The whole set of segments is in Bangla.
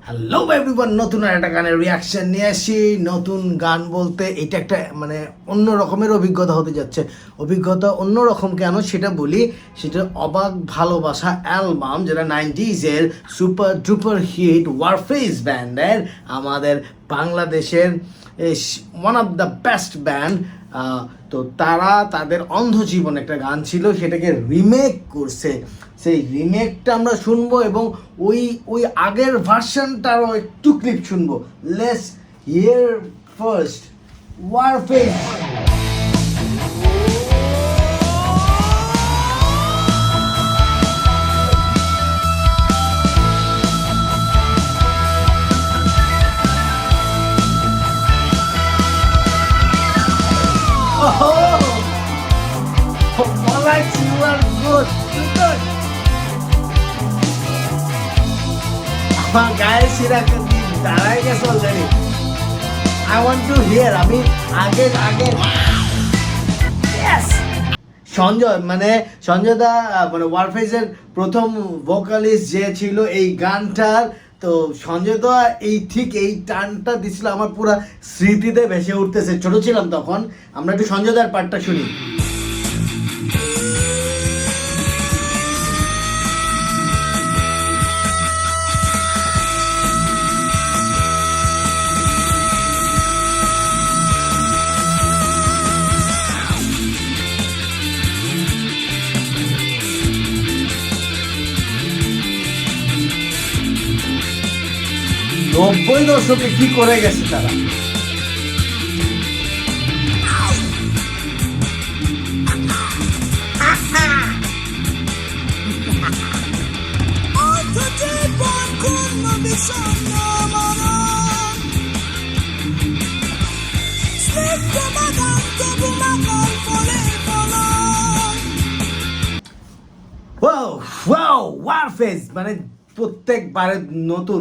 হ্যালো এভরিওয়ান, নতুন একটা গানের রিয়াকশন নিয়ে আসি। নতুন গান বলতে এটা একটা অন্য রকমের অভিজ্ঞতা হতে যাচ্ছে। অভিজ্ঞতা অন্য রকম কেন সেটা বলি। সেটা অবাক ভালোবাসা অ্যালবাম, যেটা 90s-এর সুপার ডুপার হিট ওয়ারফেজ ব্যান্ডের, আমাদের বাংলাদেশের one of the best band. তো তারা তাদের অন্ধজীবন একটা গান ছিল, সেটাকে রিমেক করছে। সেই রিমেকটা আমরা শুনবো এবং ওই ওই আগের ভার্সনটারও একটু ক্লিপ শুনবো। Let's here first Warfaze. You are good. Good. আমার গায়ের শিরা দাঁড়াই গেছে already. I want to hear. আমি আগে Yes. সঞ্জয় দা ওয়ারফেজের প্রথম ভোকালিস্ট যে ছিল এই গানটার। তো সঞ্জয় দা এই টানটা দিছিল, আমার পুরো স্মৃতিতে ভেসে উঠতেছে। ছোট ছিলাম তখন। আমরা একটু সঞ্জয় দার পার্টটা শুনি। নব্বই দশকে কি করে গেছে তারা। ওয়ারফেজ প্রত্যেকবারে নতুন,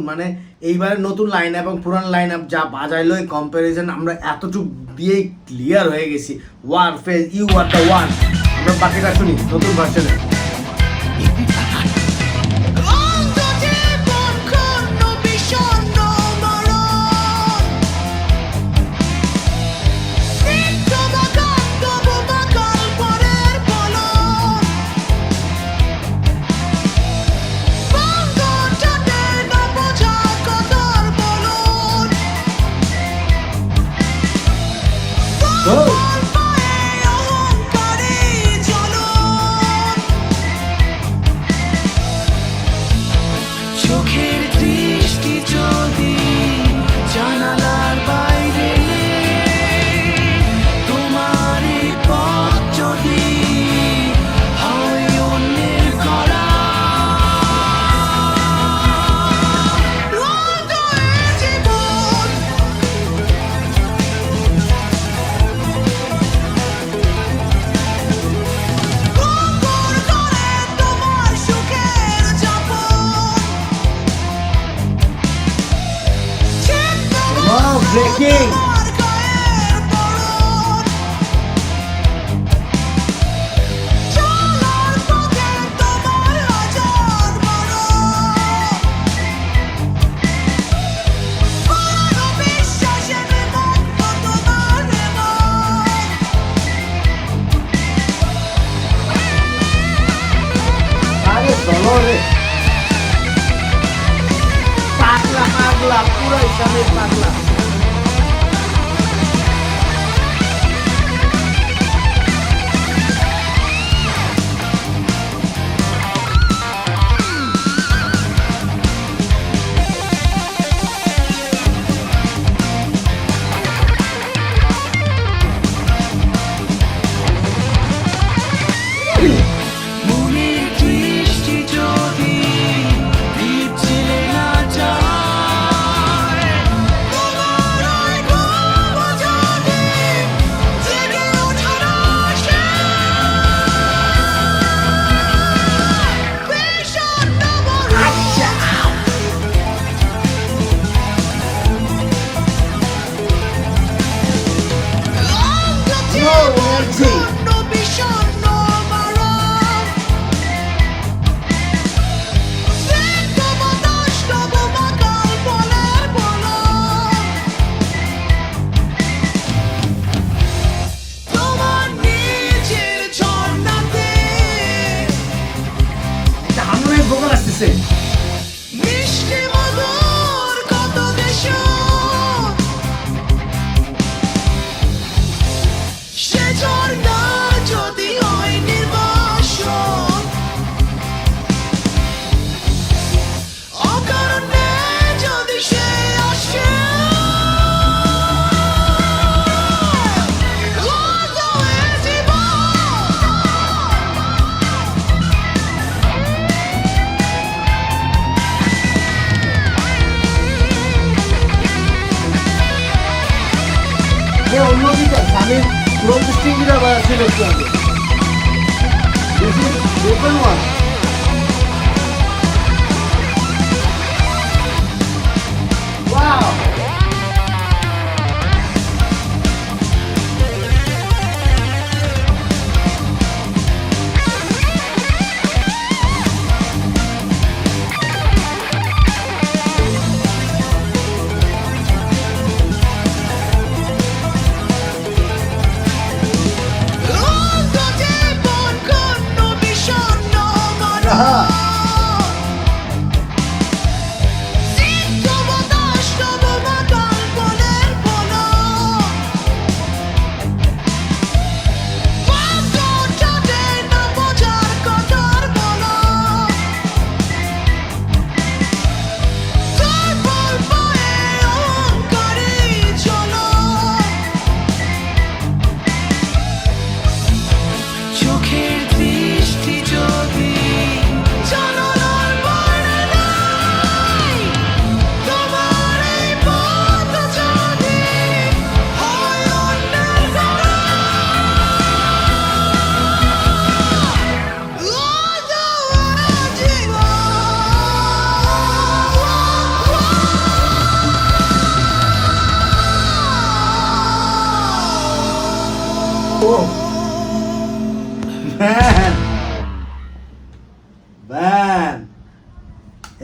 এইবারে নতুন লাইন আপ এবং পুরান লাইন আপ যা বাজাইলো, এই কম্পারিজন আমরা এতটুকু দিয়েই ক্লিয়ার হয়ে গেছি। Warfaze, you are the one. আমরা বাকিটা শুনি নতুন ভার্সনে। Breaking. Pagla, pura Isame pagla. আমি পুরো স্ট্রিংটা বাজাচ্ছিল একটু আগে। This is broken one. Wow!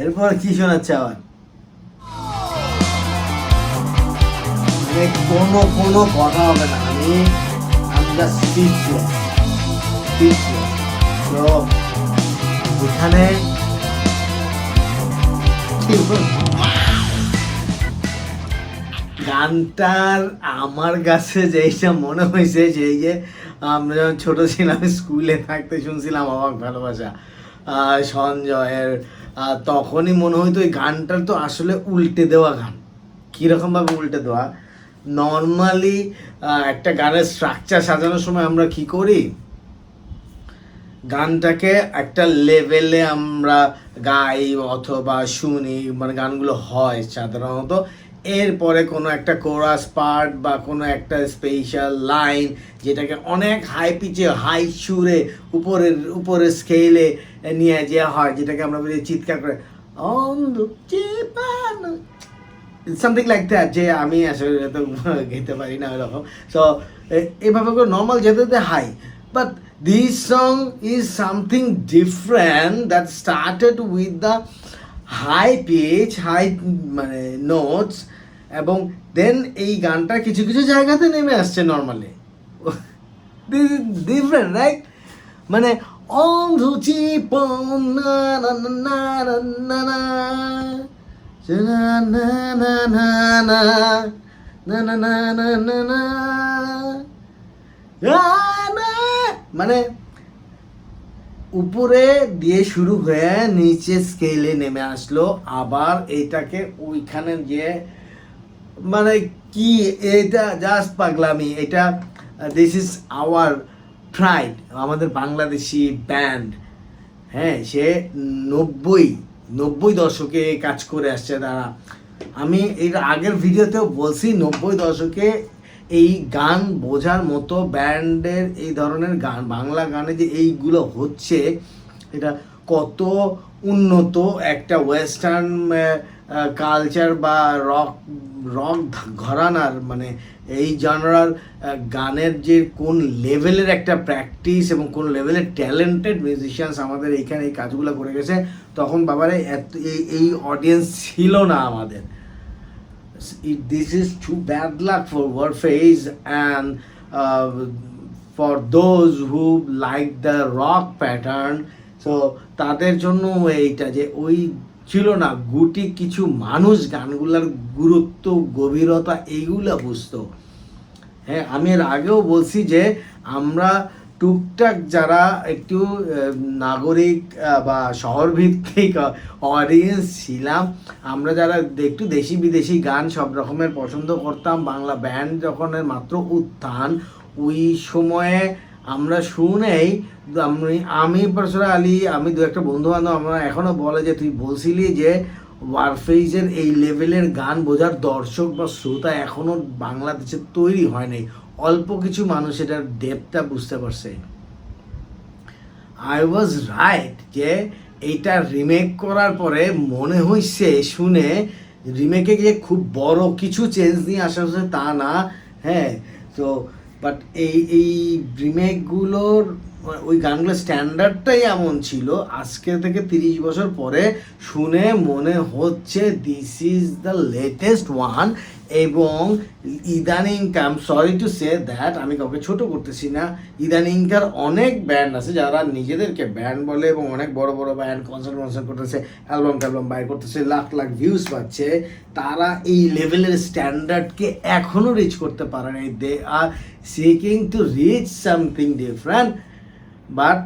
এরপর কি শোনাচ্ছে আবার? মানে কোনো কথা হবে না, আমি স্পিচলেস। তো এখানে গানটার আমার কাছে যেইটা মনে হয়েছে, সেই যে আমরা যখন ছোট ছিলাম স্কুলে থাকতে শুনছিলাম অবাক ভালোবাসা সঞ্জয়ের, তখনই মনে হইতো ওই গানটার তো আসলে উল্টে দেওয়া গান। কীরকমভাবে উল্টে দেওয়া? নর্মালি একটা গানের স্ট্রাকচার সাজানোর সময় আমরা কি করি, গানটাকে একটা লেভেলে আমরা গাই অথবা শুনি, মানে গানগুলো হয় সাধারণত। এরপরে কোনো একটা কোরাস পার্ট বা কোনো একটা স্পেশাল লাইন যেটাকে অনেক হাই পিচে, হাই সুরে, উপরের স্কেলে নিয়ে যাওয়া হয়, যেটাকে আমরা বলি চিৎকার করে সামথিং লাইক দ্যাট, যে আমি আসলে তো গেতে পারি না ওরকম। সো এভাবে করে নর্মাল যেতে হাই, but this song is something different that started with the high pitch, high মানে notes, এবং দেন এই গানটা কিছু কিছু জায়গাতে নেমে আসছে normally. this is different, right? মানে অন্ধ জীবন না না না না না না না না না না না না না না না, মানে উপরে দিয়ে শুরু হয়ে নিচে স্কেলে নেমে আসলো, আবার এটাকে ওইখানে যে মানে কি, এটা জাস্ট পাগলামি। এটা দিস ইজ আওয়ার প্রাইড, আমাদের বাংলাদেশি ব্যান্ড। হ্যাঁ, সে নব্বই দশকে কাজ করে আসছে তারা। আমি এর আগের ভিডিওতেও বলছি, 90 দশকে এই গান বোঝার মতো ব্যান্ডের এই ধরনের গান, বাংলা গানে যে এইগুলো হচ্ছে, এটা কত উন্নত একটা ওয়েস্টার্ন কালচার বা রক ঘরানার, মানে এই জনরার গানের যে কোন লেভেলের একটা প্র্যাকটিস এবং কোন লেভেলের ট্যালেন্টেড মিউজিশিয়ানস আমাদের এইখানে এই কাজগুলো করে গেছে। তখন বাবারে এই অডিয়েন্স ছিল না আমাদের। This is too bad luck for Warfaze and for those who like the rock pattern. So তাদের জন্য এইটা যে ওই ছিল না, গুটি কিছু মানুষ গানগুলার গুরুত্ব, গভীরতা এইগুলো বুঝতো। হ্যাঁ, আমি এর আগেও বলছি যে আমরা টুকটাক যারা একটু নাগরিক বা শহরভিত্তিক অডিয়েন্স ছিলাম, আমরা যারা একটু দেশি বিদেশি গান সব রকমের পছন্দ করতাম, বাংলা ব্যান্ড যখন মাত্র উত্থান, ওই সময়ে আমরা শুনেই আমি পার্সোনালি, আমি দু একটা বন্ধু বান্ধব আমরা এখনও বলে যে তুই বলছিলি যে ওয়ারফেজের এই লেভেলের গান বোঝার দর্শক বা শ্রোতা এখনও বাংলাদেশে তৈরি হয় নাই। অল্প কিছু মানুষ এটার ডেপথটা বুঝতে পারছে। আই ওয়াজ রাইট যে এইটা রিমেক করার পরে মনে হয়েছে শুনে রিমেকে যে খুব বড় কিছু চেঞ্জ নিয়ে আসা হচ্ছে তা না, হ্যাঁ। তো বাট এই রিমেকগুলোর ওই গানগুলোর স্ট্যান্ডার্ডটাই এমন ছিল, আজকে থেকে 30 বছর পরে শুনে মনে হচ্ছে this is the latest one. এবং ইদানিংকার, সরি টু সে দ্যাট, আমি কাউকে ছোট করতেছি না, ইদানিংকার অনেক ব্যান্ড আছে যারা নিজেদেরকে ব্যান্ড বলে এবং অনেক বড় বড় ব্যান্ড কনসার্ট করতেছে, অ্যালবাম বাইর করতেছে, লাখ লাখ ভিউজ পাচ্ছে, তারা এই লেভেলের স্ট্যান্ডার্ডকে এখনও রিচ করতে পারে নাই। They are seeking to reach something different, but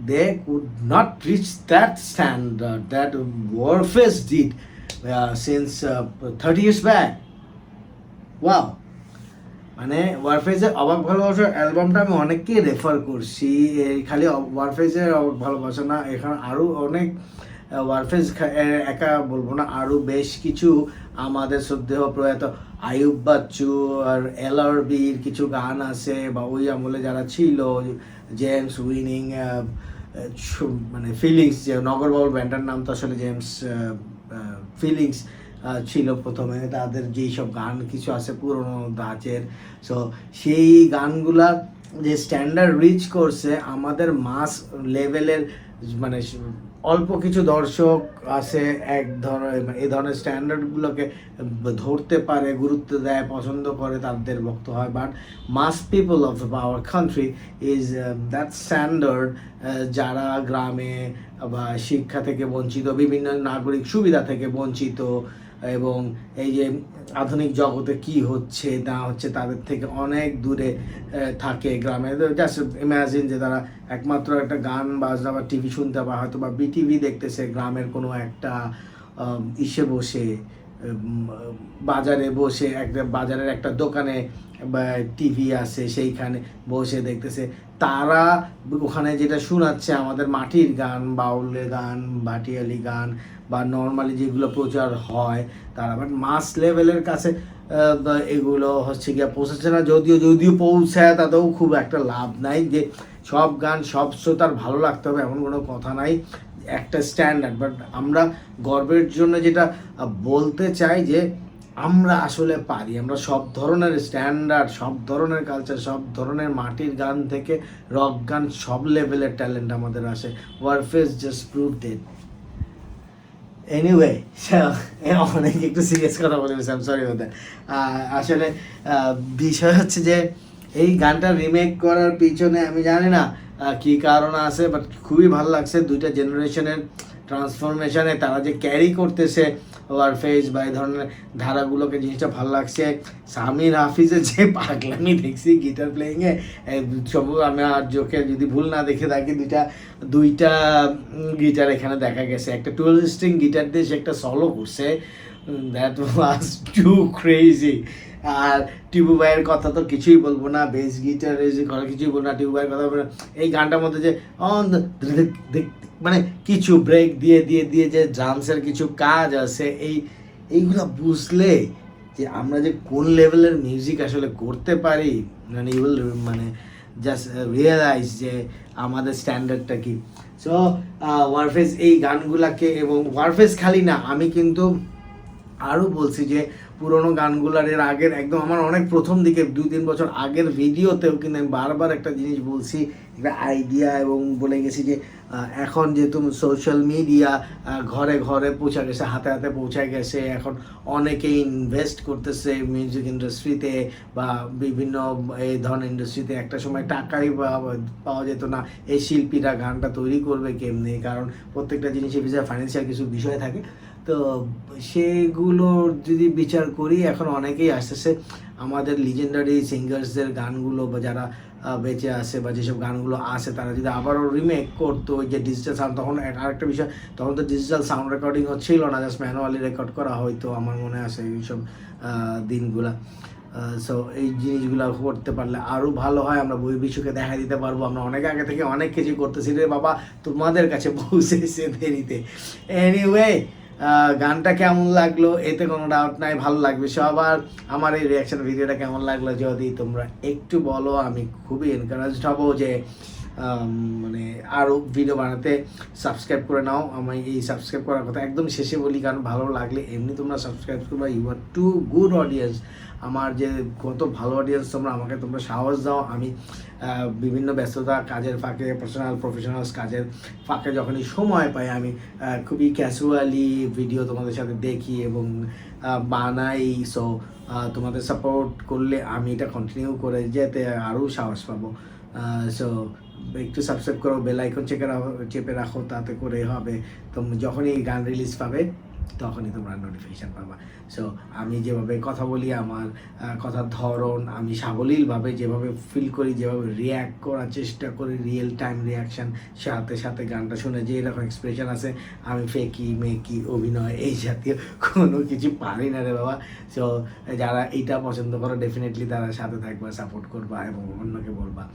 they could not reach that standard that Warface did since 30 years back. Wow! মানে ওয়ারফেজের অবাক ভালোবাসার অ্যালবামটা আমি অনেককেই রেফার করছি, খালি ওয়ারফেজের অবাক ভালোবাসা না, এখানে আরও অনেক ওয়ারফেজ একা বলবো না, আরও বেশ কিছু আমাদের শ্রদ্ধেয় প্রয়াত আয়ুব বাচ্চু আর এলআরবির কিছু গান আছে, বা ওই আমলে যারা ছিল, জেমস উইনিং, মানে ফিলিংস, যে নগরবাউল ব্যান্ডটার নাম তো আসলে জেমস ফিলিংস ছিল প্রথমে, তাদের যেই সব গান কিছু আছে পুরনো ধাঁচের, সো সেই গানগুলা যে স্ট্যান্ডার্ড রিচ করছে আমাদের মাস লেভেলের, মানে অল্প কিছু দর্শক আছে এক ধরনের এই ধরনের স্ট্যান্ডার্ডগুলোকে ধরতে পারে, গুরুত্ব দেয়, পছন্দ করে, তাদের ভক্ত হয়। But mass people of our country is that standard, যারা গ্রামে বা শিক্ষা থেকে বঞ্চিত, বিভিন্ন নাগরিক সুবিধা থেকে বঞ্চিত, এবং এই যে আধুনিক জগতে কি হচ্ছে না হচ্ছে তাদের থেকে অনেক দূরে থাকে গ্রামে। জাস্ট ইমাজিন যে তারা একমাত্র একটা গান বাজনা বা টিভি শুনতে বা হয়তো বা বিটিভি দেখতেছে গ্রামের কোনো একটা ইসে বসে, বাজারে বসে, একটা বাজারের একটা দোকানে বা টিভি আছে সেইখানে বসে দেখতেছে, তারা ওখানে যেটা শোনাচ্ছে আমাদের মাটির গান, বাউলের গান, ভাটিয়ালি গান বা নর্মালি যেগুলো প্রচার হয় তারা, বাট মাস লেভেলের কাছে এগুলো হচ্ছে গিয়ে পৌঁছাচ্ছে না। যদিও পৌঁছায় তাতেও খুব একটা লাভ নাই, যে সব গান সব শ্রোতার ভালো লাগতে হবে এমন কোনো কথা নাই, একটা স্ট্যান্ডার্ড। বাট আমরা গর্বের জন্য যেটা বলতে চাই যে আমরা আসলে পারি, আমরা সব ধরনের স্ট্যান্ডার্ড, সব ধরনের কালচার, সব ধরনের মাটির গান থেকে রক গান, সব লেভেলের ট্যালেন্ট আমাদের আসে। ওয়ারফেস জাস্ট প্রুভড ইট। এনিওয়ে, অনেক একটু সিরিয়াস কথা বলে ফেলছি, I am sorry for that. আসলে বিষয় হচ্ছে যে এই গানটা রিমেক করার পিছনে আমি জানি না কী কারণ আছে, বাট খুবই ভালো লাগছে দুইটা জেনারেশনের ট্রান্সফরমেশনে তারা যে ক্যারি করতেছে ওয়ারফেজ বা এই ধরনের ধারাগুলোকে, জিনিসটা ভালো লাগছে। সামির হাফিজের যে পাগলামি দেখছি গিটার প্লেয়িংয়ে, সব আমি আর চোখে যদি ভুল না দেখে থাকি, দুইটা গিটার এখানে দেখা গেছে, একটা 12 স্ট্রিং গিটার দিয়ে সে একটা সলো করছে, দ্যাট ওয়াজ টু ক্রেজি। আর টিপু ভাইয়ের কথা তো কিছুই বলবো না, বেস গিটারের যে কথা কিছুই বলবো না, টিপু ভাইয়ের কথা বলবো না। এই গানটার মধ্যে যে মানে কিছু ব্রেক দিয়ে যে ড্রামসের কিছু কাজ আছে, এইগুলো বুঝলে যে আমরা যে কোন লেভেলের মিউজিক আসলে করতে পারি, মানে ইউ উইল মানে জাস্ট রিয়েলাইজ যে আমাদের স্ট্যান্ডার্ডটা কি। সো ওয়ারফেজ এই গানগুলাকে, এবং ওয়ারফেজ খালি না, আমি কিন্তু আরও বলছি যে পুরোনো গানগুলার এর আগের একদম আমার অনেক প্রথম দিকে 2-3 বছর আগের ভিডিওতেও কিন্তু আমি বারবার একটা জিনিস বলছি, একটা আইডিয়া, এবং বলে গেছি যে এখন যেহেতু সোশ্যাল মিডিয়া ঘরে ঘরে পৌঁছা গেছে, হাতে হাতে পৌঁছে গেছে, এখন অনেকে ইনভেস্ট করতেছে মিউজিক ইন্ডাস্ট্রিতে বা বিভিন্ন এই ধরনের ইন্ডাস্ট্রিতে। একটা সময় টাকাই পাওয়া যেত না, এই শিল্পীরা গানটা তৈরি করবে কেমনি, কারণ প্রত্যেকটা জিনিসের বিষয়ে ফাইন্যান্সিয়াল কিছু বিষয় থাকে। তো সেগুলো যদি বিচার করি, এখন অনেকেই আসতেছে আমাদের লিজেন্ডারি সিঙ্গার্সদের গানগুলো, বা যারা বেঁচে আছে বা যেসব গানগুলো আছে তারা যদি আবারও রিমেক করতো, ওই যে ডিজিটাল সাউন্ড, তখন আরেকটা বিষয়, তখন তো ডিজিটাল সাউন্ড রেকর্ডিং হচ্ছিল না, জাস্ট ম্যানুয়ালি রেকর্ড করা হয়তো, আমার মনে আছে এইসব দিনগুলা। সো এই জিনিসগুলো করতে পারলে আরও ভালো হয়, আমরা বই বিশ্বকে দেখা দিতে পারবো, আমরা অনেক আগে থেকে অনেক কিছু করতেছি রে বাবা, তোমাদের কাছে পৌঁছেছে দেরিতে। এনিওয়ে, গানটা কেমন লাগলো এতে কোনো ডাউট নাই, ভালো লাগবে সবার। আমার এই রিয়াকশন ভিডিওটা কেমন লাগলো যদি তোমরা একটু বলো, আমি খুবই এনকারেজড হব যে মানে আরও ভিডিও বানাতে। সাবস্ক্রাইব করে নাও, আমি এই সাবস্ক্রাইব করার কথা একদম শেষে বলি, কারণ ভালো লাগলে এমনি তোমরা সাবস্ক্রাইব করবা। You are too good audience, আমার যে কত ভালো অডিয়েন্স তোমরা, আমাকে তোমরা সাহস দাও। আমি বিভিন্ন ব্যস্ততা, কাজের ফাঁকে, প্রফেশনাল কাজের ফাঁকে যখনই সময় পাই আমি খুবই ক্যাজুয়ালি ভিডিও তোমাদের সাথে দেখি এবং বানাই। সো তোমাদের সাপোর্ট করলে আমি এটা কন্টিনিউ করে যেতে আরও সাহস পাবো। সো একটু সাবস্ক্রাইব করো, বেল আইকন চেপে রাখো, তাতে করে হবে তুমি যখনই গান রিলিজ পাবে তখনই তোমরা নোটিফিকেশান পাবা। সো আমি যেভাবে কথা বলি, আমার কথার ধরন, আমি সাবলীলভাবে যেভাবে ফিল করি, যেভাবে রিয়্যাক্ট করার চেষ্টা করি, রিয়েল টাইম রিয়াকশান, সাথে সাথে গানটা শুনে যে এরকম এক্সপ্রেশন আছে, আমি ফেকি মেকি অভিনয় এই জাতীয় কোনো কিছু পারি না রে বাবা। সো যারা এইটা পছন্দ করো ডেফিনেটলি তারা সাথে থাকবা, সাপোর্ট করবা এবং অন্যকে বলবা।